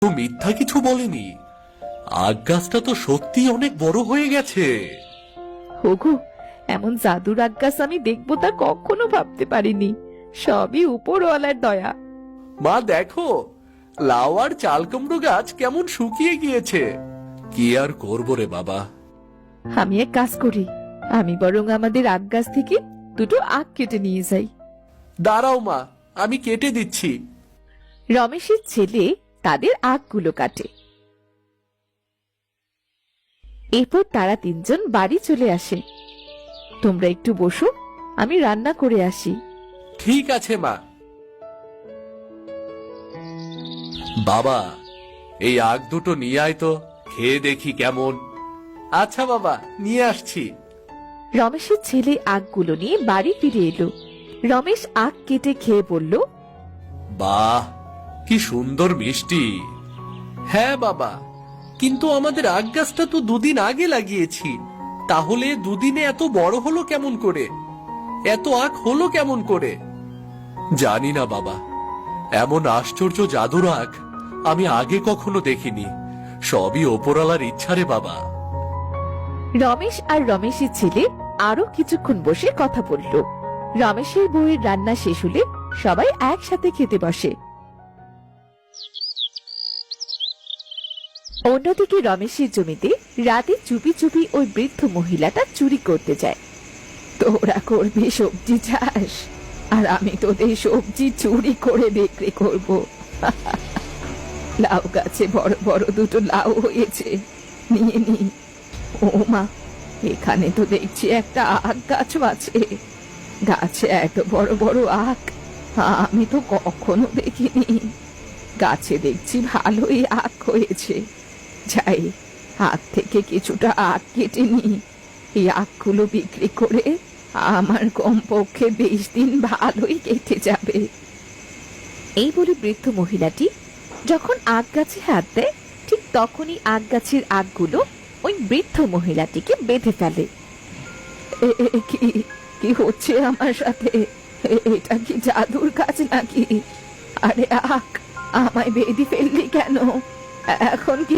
তো মিথ্যা কিছু বলেনি। আগ গাছটা তো সত্যি অনেক বড় হয়ে গেছে। ওগো, এমন জাদুর আগ গাছ আমি দেখবো তা কখনো ভাবতে পারিনি। সবই উপরওয়ালার দয়া। মা দেখো, লাউ আর চাল কুমড়ো গাছ কেমন শুকিয়ে গিয়েছে। কি আর করবো রে বাবা। আমি এক কাজ করি, আমি বরং আমাদের আগ গাছ থেকে দুটো আখ কেটে নিয়ে যাই। দাঁড়াও মা, আমি কেটে দিচ্ছি। রমেশের ছেলে তাদের আখগুলো কাটে। এরপর তারা তিনজন বাড়ি চলে আসে। তোমরা একটু বসো, আমি রান্না করে আসি। ঠিক আছে মা। বাবা, এই আখ দুটো নিয়ে আয় তো, খেয়ে দেখি কেমন। আচ্ছা বাবা, নিয়ে আসছি। রমেশের ছেলে আখগুলো নিয়ে বাড়ি ফিরে এলো। রমেশ আখ কেটে খেয়ে বলল, বাহ, কি সুন্দর মিষ্টি। হ্যাঁ বাবা, কিন্তু আমাদের আখ গাছটা তো দুদিন আগে লাগিয়েছি। তাহলে দুদিনে এত বড় হলো কেমন করে? এত আখ হলো কেমন করে? জানি না বাবা, এমন আশ্চর্য জাদুর আখ আমি আগে কখনো দেখিনি। সবই ওপরওয়ালার ইচ্ছা রে বাবা। রমেশ আর রমেশের ছেলে আরো কিছুক্ষণ বসে কথা বলল। রমেশের বউয়ের রান্না শেষ হলে সবাই একসাথে খেতে বসে। অন্যদিকে রমেশের জমিতে রাতে চুপি চুপি ওই বৃদ্ধ মহিলাটা চুরি করতে যায়। তোরা করবি সবজি চাষ, আর আমি তোদের সবজি চুরি করে বিক্রি করব। লাউ গাছে বড় বড় দুটো লাউ হয়েছে, নিয়ে নি। ও মা, এখানে তো দেখছি একটা আখ গাছও আছে। গাছে এত বড় বড় আখ আমি তো কখনো দেখিনি। গাছে দেখছি ভালোই আখ হয়েছে। যাই, আখ থেকে কিছুটা আখ কেটে নি। এই আখগুলো বিক্রি করে আমার কমপক্ষে 20 দিন ভালোই কেটে যাবে। এই বলে বৃদ্ধ মহিলাটি যখন আখ গাছে হাত দেয়, ঠিক তখনই আখ গাছের আখগুলো ওই বৃদ্ধ মহিলাটিকে বেঁধে ফেলে। কি কি হচ্ছে আমার সাথে? এটা কি জাদুর কাজ নাকি? আরে আখ, আমায় বেঁধে ফেললি কেন? এখন কি